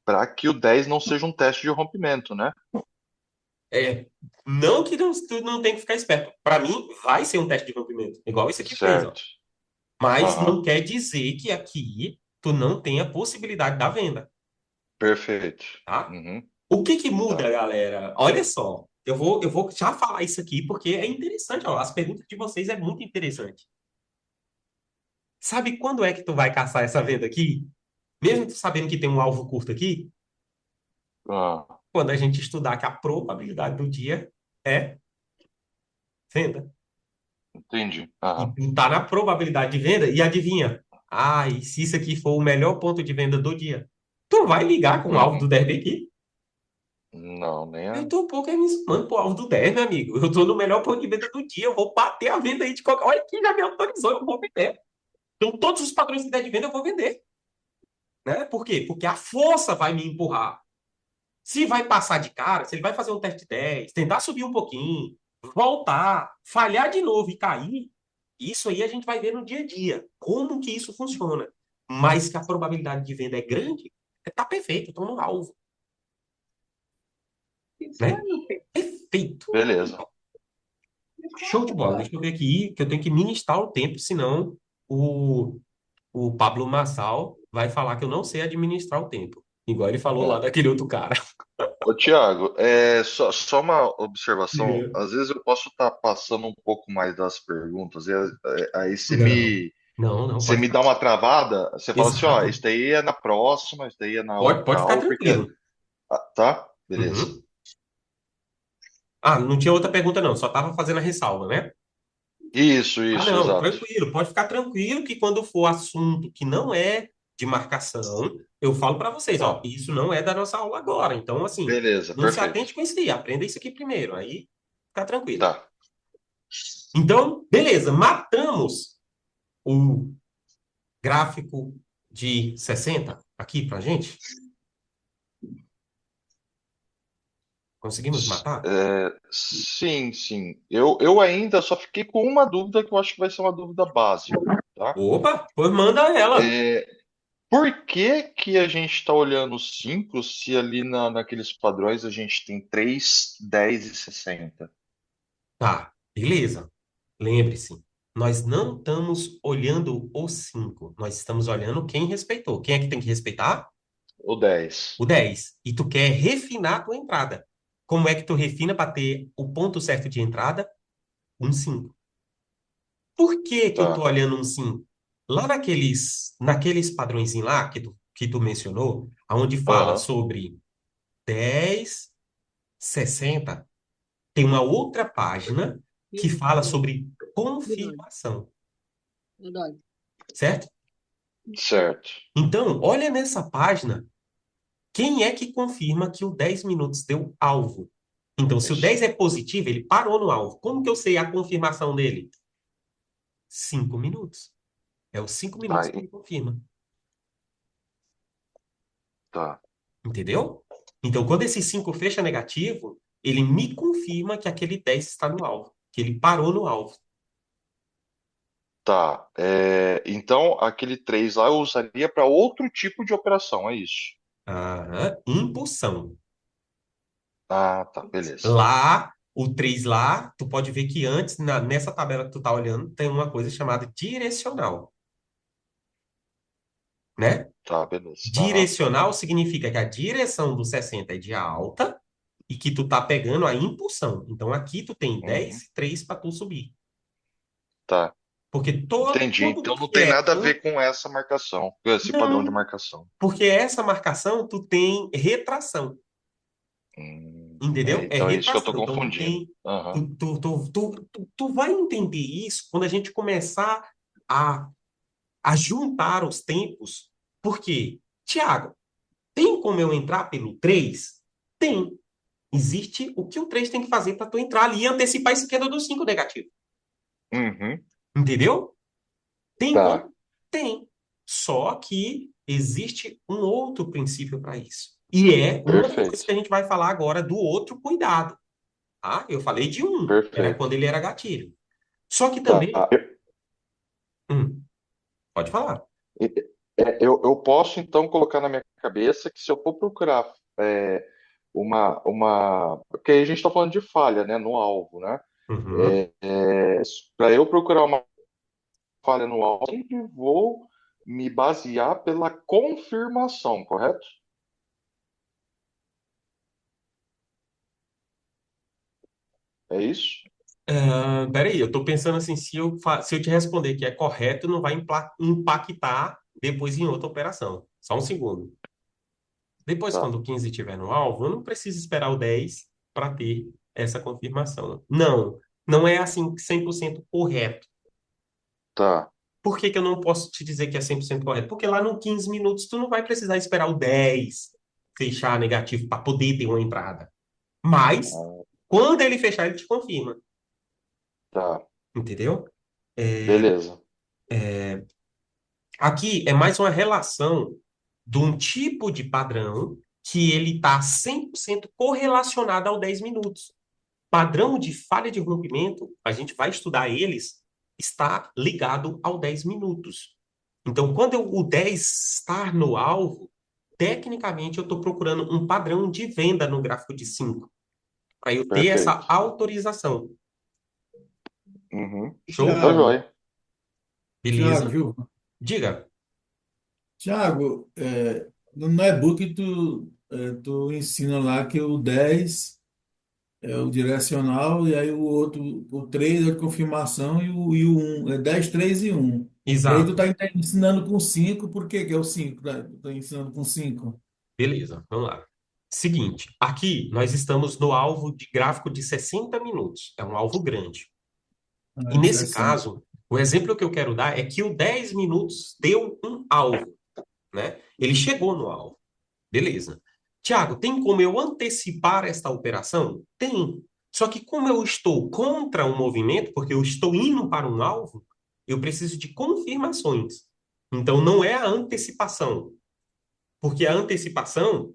para que o 10 não seja um teste de rompimento, né? é, não que não, tu não tem que ficar esperto. Para mim, vai ser um teste de rompimento, igual esse aqui fez, ó. Certo. Mas Aham. não quer dizer que aqui tu não tenha possibilidade da venda, Perfeito. tá? Uhum. O que que muda, Tá. galera? Olha só, eu vou já falar isso aqui porque é interessante, ó. As perguntas de vocês é muito interessante. Sabe quando é que tu vai caçar essa venda aqui? Mesmo tu sabendo que tem um alvo curto aqui, Ah, quando a gente estudar que a probabilidade do dia é venda. entendi. E Aham. tu tá na probabilidade de venda e adivinha? E se isso aqui for o melhor ponto de venda do dia, tu vai ligar com o alvo do Uhum. derby aqui? Não, nem Eu a... tô um pouco me esmando pro alvo do 10, meu amigo. Eu tô no melhor ponto de venda do dia. Eu vou bater a venda aí de qualquer. Olha quem já me autorizou, eu vou vender. Então, todos os padrões que der de venda, eu vou vender. Né? Por quê? Porque a força vai me empurrar. Se vai passar de cara, se ele vai fazer um teste de 10, tentar subir um pouquinho, voltar, falhar de novo e cair, isso aí a gente vai ver no dia a dia. Como que isso funciona. Mas que a probabilidade de venda é grande, tá perfeito, estou no alvo. Né? Perfeito. Beleza. Show de bola. Deixa eu ver aqui, que eu tenho que ministrar o tempo, senão o, o Pablo Marçal vai falar que eu não sei administrar o tempo. Igual ele falou lá É. daquele outro cara. Ô, Thiago, só uma observação. Às vezes eu posso estar passando um pouco mais das perguntas, e aí Não, não, não, você pode me ficar. dá uma travada, você fala assim, ó, Exato. isso daí é na próxima, isso daí é na Pode outra ficar aula, porque... tranquilo. Ah, tá? Beleza. Uhum. Não tinha outra pergunta, não. Só estava fazendo a ressalva, né? Isso, Não, exato. tranquilo. Pode ficar tranquilo que quando for assunto que não é de marcação, eu falo para vocês, ó, Tá. isso não é da nossa aula agora. Então, assim, Beleza, não se perfeito. atente com isso aí. Aprenda isso aqui primeiro. Aí, fica tranquilo. Tá. Então, beleza. Matamos o gráfico de 60 aqui pra gente. Conseguimos matar? Sim, sim. Eu ainda só fiquei com uma dúvida que eu acho que vai ser uma dúvida básica, tá? Opa, pois manda ela. É, por que que a gente está olhando 5 se ali naqueles padrões a gente tem 3, 10 e 60? Tá, beleza. Lembre-se, nós não estamos olhando os 5, nós estamos olhando quem respeitou. Quem é que tem que respeitar? O 10? O 10. E tu quer refinar a tua entrada. Como é que tu refina para ter o ponto certo de entrada? Um 5. Por que que eu tô Tá. olhando um 5? Lá naqueles padrõezinhos lá que tu mencionou, onde fala Aham. sobre 10, 60, tem uma outra página que fala sobre confirmação, certo? Certo. Então, olha nessa página Quem é que confirma que o 10 minutos deu alvo? Então, se o Isso. 10 é positivo, ele parou no alvo. Como que eu sei a confirmação dele? 5 minutos. É os 5 Tá, minutos que ele confirma. tá. Entendeu? Então, quando esse 5 fecha negativo, ele me confirma que aquele 10 está no alvo, que ele parou no alvo. Tá. Então, aquele 3 lá eu usaria para outro tipo de operação, é isso? Aham, impulsão. Ah, tá, beleza. Lá, o 3 lá, tu pode ver que antes, nessa tabela que tu tá olhando, tem uma coisa chamada direcional, né? Tá, beleza. Aham. Direcional significa que a direção do 60 é de alta e que tu tá pegando a impulsão. Então aqui tu tem 10 Uhum. e 3 para tu subir. Tá. Porque Entendi. tudo Então não que tem é nada a ver com essa marcação, com esse padrão de não, marcação. porque essa marcação tu tem retração, entendeu? É Então é isso que eu tô retração. Então tu confundindo. tem Aham. tu vai entender isso quando a gente começar a, a juntar os tempos. Por quê? Tiago, tem como eu entrar pelo 3? Tem. Existe o que o 3 tem que fazer para tu entrar ali e antecipar esse queda do 5 negativo. Uhum. Entendeu? Tem Tá. como? Tem. Só que existe um outro princípio para isso. E é uma das coisas Perfeito. que a gente vai falar agora do outro cuidado. Tá? Eu falei de um, era Perfeito. quando ele era gatilho. Só que Tá. também. Pode falar. Eu posso então colocar na minha cabeça que se eu for procurar é, porque aí a gente está falando de falha, né, no alvo, né? Uhum. Para eu procurar uma falha no alvo, eu sempre vou me basear pela confirmação, correto? É isso? Peraí, eu estou pensando assim, se eu te responder que é correto, não vai impactar depois em outra operação. Só um segundo. Depois, Tá, quando o 15 estiver no alvo, eu não preciso esperar o 10 para ter essa confirmação. Não, não é assim 100% correto. tá, Por que que eu não posso te dizer que é 100% correto? Porque lá no 15 minutos tu não vai precisar esperar o 10 fechar negativo para poder ter uma entrada. Mas, ah, quando ele fechar, ele te confirma. tá, Entendeu? beleza, Aqui é mais uma relação de um tipo de padrão que ele está 100% correlacionado ao 10 minutos. Padrão de falha de rompimento, a gente vai estudar eles, está ligado ao 10 minutos. Então, quando o 10 estar no alvo, tecnicamente eu estou procurando um padrão de venda no gráfico de 5, para eu ter essa perfeito. autorização. Uhum. Tá Show? Tiago, joia. Tiago, Beleza? viu? Diga. Tiago, no e-book tu ensina lá que o 10 é o direcional e aí o outro, o 3 é a confirmação e o 1, é 10, 3 e 1. E aí tu Exato. tá ensinando com 5, por que que é o 5? Tu tá ensinando com 5? Beleza, vamos lá. Seguinte, aqui nós estamos no alvo de gráfico de 60 minutos. É um alvo grande. E É, nesse 60. caso, o exemplo que eu quero dar é que o 10 minutos deu um alvo, né? Ele chegou no alvo. Beleza. Tiago, tem como eu antecipar esta operação? Tem. Só que como eu estou contra o movimento, porque eu estou indo para um alvo, eu preciso de confirmações. Então não é a antecipação, porque a antecipação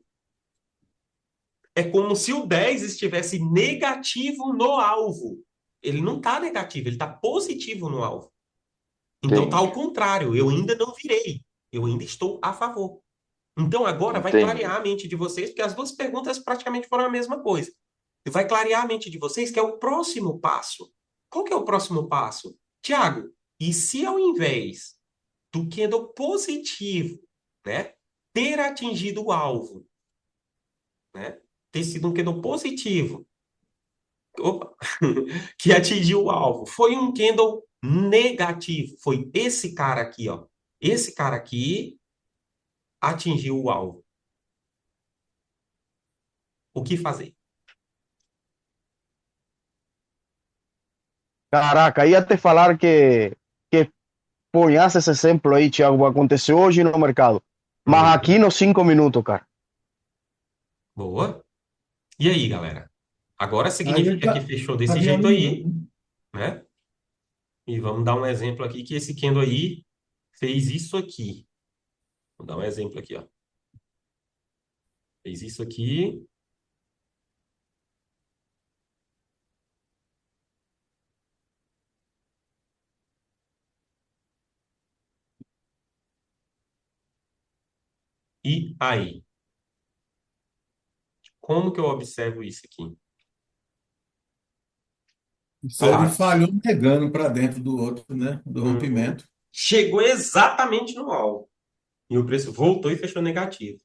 é como se o 10 estivesse negativo no alvo. Ele não está negativo, ele está positivo no alvo. Então está ao Entendi, contrário, eu ainda não virei, eu ainda estou a favor. Então agora vai clarear entendi. a mente de vocês, porque as duas perguntas praticamente foram a mesma coisa. E vai clarear a mente de vocês que é o próximo passo. Qual que é o próximo passo? Tiago, e se ao invés do candle positivo, né, ter atingido o alvo, né, ter sido um candle positivo, opa, que atingiu o alvo, foi um candle negativo, foi esse cara aqui, ó. Esse cara aqui atingiu o alvo. O que fazer? Caraca, ia te falar que ponhasse esse exemplo aí, Thiago, que aconteceu hoje no mercado. Mas Uhum. aqui nos 5 minutos, cara. Boa. E aí, galera? Agora Aí ele significa que tá, fechou tá desse jeito aí, visualizando. né? E vamos dar um exemplo aqui que esse candle aí fez isso aqui. Vou dar um exemplo aqui, ó. Fez isso aqui. E aí? Como que eu observo isso aqui? Isso Olha aí ele lá. falhou negando para dentro do outro, né? Do Uhum. rompimento. Chegou exatamente no alvo. E o preço voltou e fechou negativo.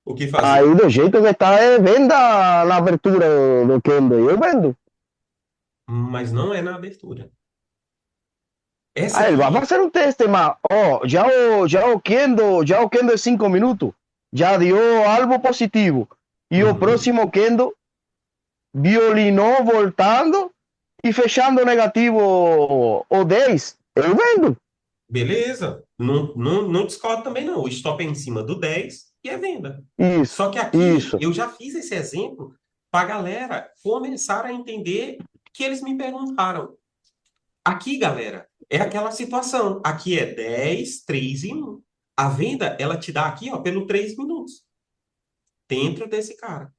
O que fazer? Aí do jeito que tá, venda na abertura do candle. Eu vendo. Mas não é na abertura. Essa Aí ele vai aqui. fazer um teste, mas ó, já o candle é 5 minutos. Já deu algo positivo. E o Uhum. próximo candle violinou voltando e fechando negativo o 10. Eu vendo. Beleza. Não discordo também, não. O stop é em cima do 10 e é venda. Isso, Só que aqui isso. eu já fiz esse exemplo para a galera começar a entender que eles me perguntaram. Aqui, galera, é aquela situação. Aqui é 10, 3 e 1. A venda, ela te dá aqui, ó, pelo 3 minutos. Dentro desse cara.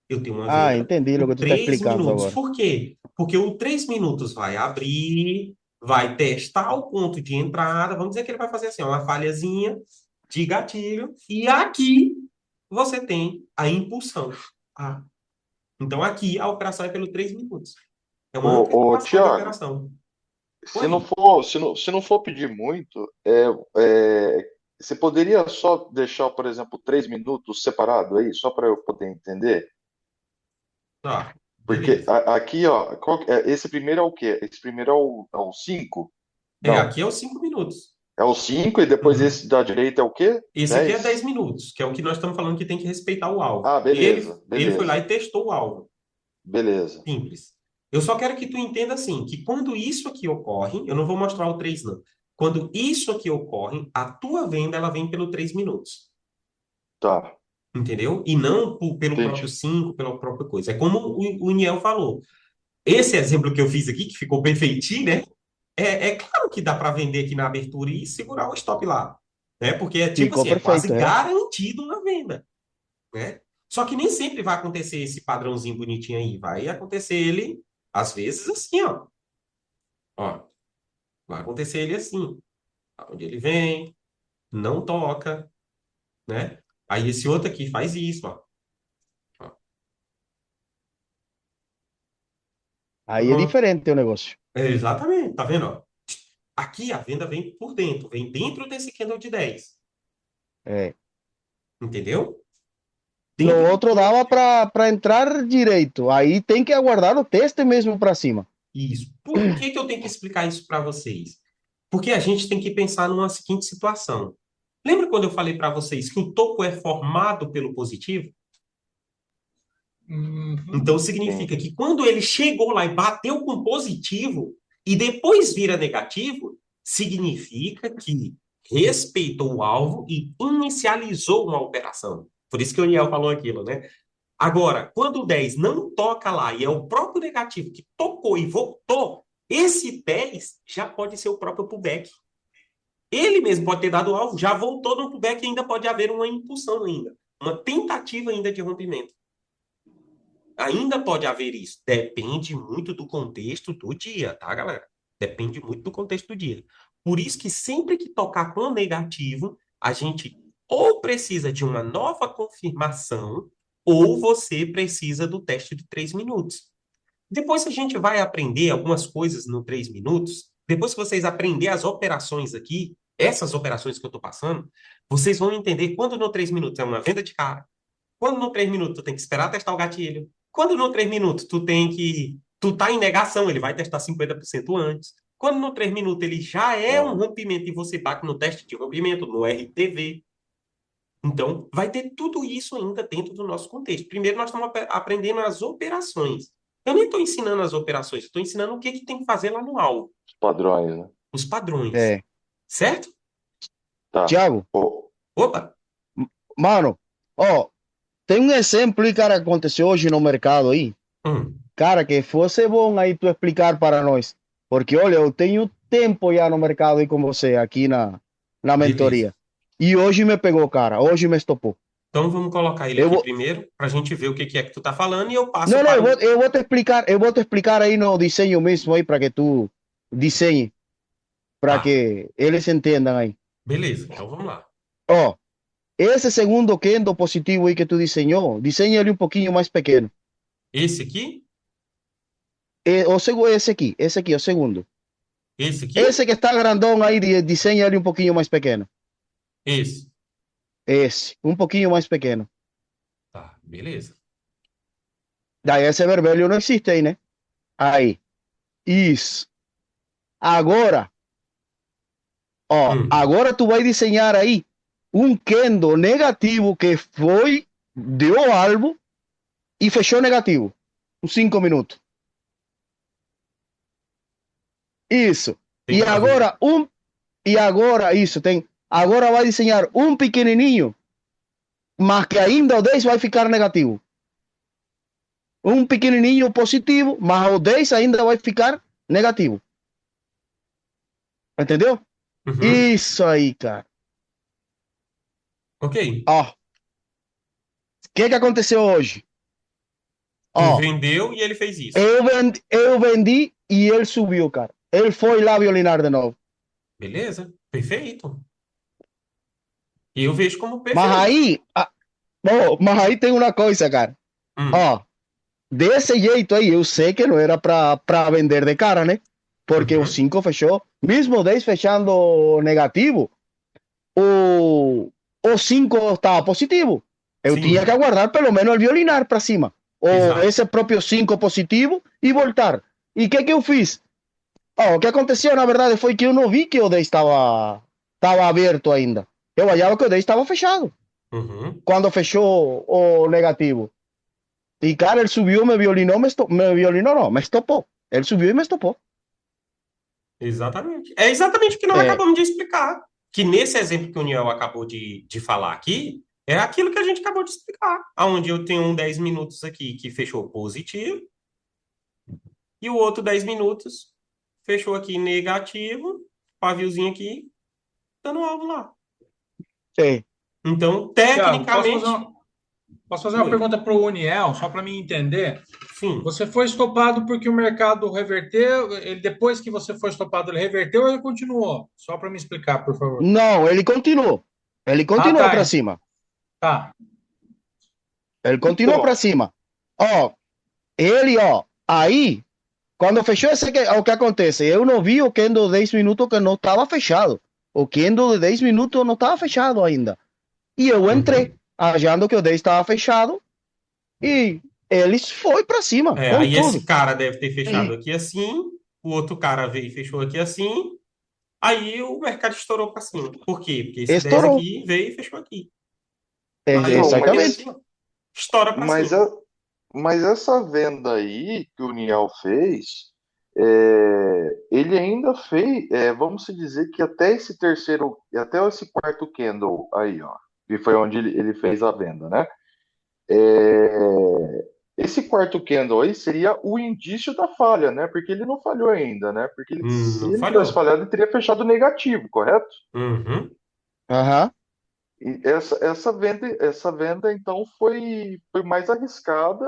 Eu tenho uma Ah, venda entendi o que por tu está 3 explicando minutos. agora. Por quê? Porque o 3 minutos vai abrir, vai testar o ponto de entrada. Vamos dizer que ele vai fazer assim, ó, uma falhazinha de gatilho. E aqui você tem a impulsão. Ah, então aqui a operação é pelo 3 minutos. É uma Ô, antecipação de Tiago, operação. se não Oi. for, se não for pedir muito, você poderia só deixar, por exemplo, 3 minutos separado aí, só para eu poder entender? Tá, Porque beleza. aqui, ó, esse primeiro é o quê? Esse primeiro é o 5? É, Não. aqui é os 5 minutos. É o 5 e depois Uhum. esse da direita é o quê? Esse aqui é 10 10? minutos, que é o que nós estamos falando que tem que respeitar o alvo. Ah, beleza, Ele foi lá beleza, e testou o alvo. beleza. Simples. Eu só quero que tu entenda assim, que quando isso aqui ocorre, eu não vou mostrar o 3 não. Quando isso aqui ocorre, a tua venda ela vem pelo 3 minutos. Tá, Entendeu? E não pelo próprio entendi. 5, pela própria coisa. É como o Niel falou. Esse exemplo que eu fiz aqui, que ficou perfeitinho, né? É claro que dá para vender aqui na abertura e segurar o stop lá. Né? Porque é tipo Ficou assim, é quase perfeito, é. garantido uma venda. Né? Só que nem sempre vai acontecer esse padrãozinho bonitinho aí. Vai acontecer ele, às vezes, assim, ó. Ó, vai acontecer ele assim. Onde ele vem, não toca, né? Aí esse outro aqui faz isso, ó. Ó, Aí é pronto. diferente o negócio. É, exatamente, tá vendo, ó? Aqui a venda vem por dentro, vem dentro desse candle de 10, É. entendeu? No Dentro do outro ponto dava de... para entrar direito. Aí tem que aguardar o teste mesmo para cima. Isso. Por que que eu tenho que explicar isso para vocês? Porque a gente tem que pensar numa seguinte situação. Lembra quando eu falei para vocês que o topo é formado pelo positivo? Uhum. Então Sim. significa que quando ele chegou lá e bateu com positivo e depois vira negativo, significa que respeitou o alvo e inicializou uma operação. Por isso que o Niel falou aquilo, né? Agora, quando o 10 não toca lá e é o próprio negativo que tocou e voltou, esse 10 já pode ser o próprio pullback. Ele mesmo pode ter dado o alvo, já voltou no pullback e ainda pode haver uma impulsão ainda, uma tentativa ainda de rompimento. Ainda pode haver isso. Depende muito do contexto do dia, tá, galera? Depende muito do contexto do dia. Por isso que sempre que tocar com negativo, a gente ou precisa de uma nova confirmação, ou você precisa do teste de 3 minutos. Depois a gente vai aprender algumas coisas no 3 minutos. Depois que vocês aprenderem as operações aqui, essas operações que eu estou passando, vocês vão entender quando no 3 minutos é uma venda de cara, quando no 3 minutos tu tem que esperar testar o gatilho. Quando no 3 minutos tu tem que. Tu tá em negação, ele vai testar 50% antes. Quando no 3 minutos ele já é um Ah, rompimento e você bate no teste de rompimento, no RTV. Então, vai ter tudo isso ainda dentro do nosso contexto. Primeiro, nós estamos aprendendo as operações. Eu nem estou ensinando as operações, estou ensinando o que, que tem que fazer lá no alvo, os padrões, né? os padrões. É. Certo? Tá. Thiago, Pô, Opa! mano, ó, tem um exemplo aí, cara, que aconteceu hoje no mercado aí. Hum, Cara, que fosse bom aí tu explicar para nós. Porque, olha, eu tenho tempo já no mercado aí com você, aqui na beleza. mentoria. E hoje me pegou, cara. Hoje me estopou. Então vamos colocar ele Eu aqui vou. primeiro para a gente ver o que que é que tu tá falando e eu passo Não, não, para o. eu vou te explicar aí no desenho mesmo aí para que tu desenhe, para Tá, que eles entendam aí. beleza. Então vamos lá. Ó, esse segundo candle positivo aí que tu desenhou, desenha ele um pouquinho mais pequeno. Esse aqui, Esse aqui, o segundo. esse aqui, Esse que está grandão aí, desenha ele um pouquinho mais pequeno. esse. Esse, um pouquinho mais pequeno. Tá, beleza. Daí esse vermelho não existe aí, né? Aí. Isso. Agora, ó, Hum, agora tu vai desenhar aí um candle negativo que foi, deu alvo e fechou negativo. Uns 5 minutos. Isso. tem para ver. E agora, isso, tem. Agora vai desenhar um pequenininho, mas que ainda o 10 vai ficar negativo. Um pequenininho positivo, mas o 10 ainda vai ficar negativo. Entendeu? Uhum, Isso aí, cara. ok. Ó, o que aconteceu hoje? Tu Ó, vendeu e ele fez isso. eu vendi e ele subiu, cara. Ele foi lá violinar de novo. Beleza? Perfeito. E eu vejo como Mas perfeito. aí, mas aí tem uma coisa, cara. Hum, Ó, desse jeito aí, eu sei que não era pra vender de cara, né? Porque o uhum, 5 fechou, mesmo o 10 fechando negativo, o, o 5 estava positivo. Eu tinha que sim, aguardar pelo menos el violinar para cima. Ou exato. esse próprio 5 positivo e voltar. E o que eu fiz? O que aconteceu, na verdade, foi que eu não vi que o 10 estava aberto ainda. Eu achava que o 10 estava fechado Uhum, quando fechou o negativo. E, cara, ele subiu, me violinou, me violinou, não, me estopou. Ele subiu e me estopou. exatamente. É exatamente o que nós É, acabamos de explicar. Que nesse exemplo que o Niel acabou de falar aqui, é aquilo que a gente acabou de explicar. Onde eu tenho um 10 minutos aqui que fechou positivo e o outro 10 minutos fechou aqui negativo, paviozinho aqui, dando alvo lá. é. Então, Tiago, tecnicamente, posso fazer uma oi, pergunta para o Uniel, só para mim entender? sim. Você foi estopado porque o mercado reverteu, ele, depois que você foi estopado, ele reverteu ou ele continuou? Só para me explicar, por favor. Não, ele continuou. Ele Ah, continuou para tá, cima. tá. Ele continuou para então, cima. Ó, aí, quando fechou o que acontece? Eu não vi o candle de 10 minutos que não estava fechado. O candle de 10 minutos não estava fechado ainda. E eu entrei, Uhum. achando que o 10 estava fechado, e eles foi para cima, É, com aí tudo. esse cara deve ter fechado E aqui assim, o outro cara veio e fechou aqui assim, aí o mercado estourou para cima. Por quê? Porque esse 10 estourou. aqui veio e fechou aqui. Aí o então, aqui Exatamente. assim, estoura para mas, cima. a- mas essa venda aí que o Niel fez, ele ainda fez, vamos se dizer que até esse terceiro, até esse quarto candle aí, ó, que foi onde ele fez a venda, né? É, esse quarto candle aí seria o indício da falha, né? Porque ele não falhou ainda, né? Porque se Não ele tivesse falhou. falhado, ele teria fechado negativo, correto? Uhum. Aham. E essa venda então foi mais arriscada,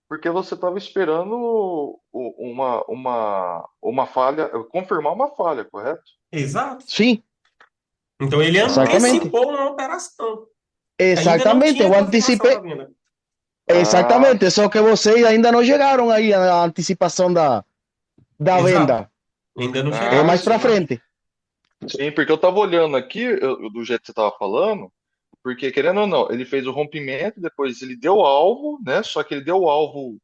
porque você estava esperando uma falha, confirmar uma falha, correto? Exato. Sim, Então ele exatamente. antecipou uma operação. Ainda não Exatamente. tinha Eu confirmação da antecipei. venda. Ah, Exatamente. Só que vocês ainda não chegaram aí à antecipação da Exato. venda. Ainda não É ah, chegaram mais nisso, para não. frente. sim, porque eu estava olhando aqui, do jeito que você estava falando, porque querendo ou não, ele fez o rompimento, depois ele deu alvo, né? Só que ele deu o alvo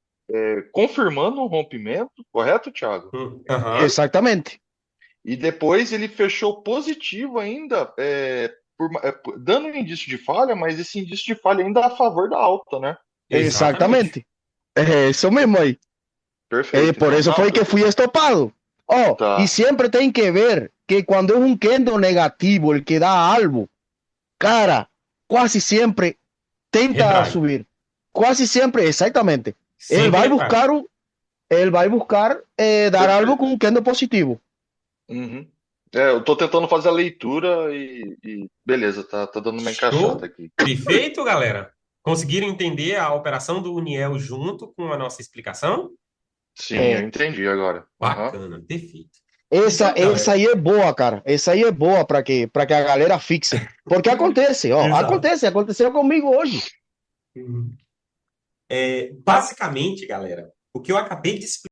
confirmando o rompimento, correto, Thiago? Aham. Exatamente. E depois ele fechou positivo ainda, dando um indício de falha, mas esse indício de falha ainda a favor da alta, né? Exatamente. Exatamente. É isso mesmo aí. Perfeito. Por Então isso tá. foi que fui estopado. Oh, Tá. y siempre tem que ver que cuando es un candle negativo, el que da algo, cara, quase sempre tenta Retrai. subir. Quase sempre, exatamente. Ele Sempre vai retrai. buscar, ele vai buscar dar algo com um candle positivo. Uhum. Eu tô tentando fazer a leitura e beleza, tá dando uma encaixada Show? aqui. Perfeito, galera? Conseguiram entender a operação do Uniel junto com a nossa explicação? Sim, eu É, entendi agora. Aham. Bacana, perfeito. essa Então, galera, aí é boa, cara. Essa aí é boa para que a galera fixe. Porque acontece, ó, exato. aconteceu comigo hoje. Basicamente, galera, o que eu acabei de explicar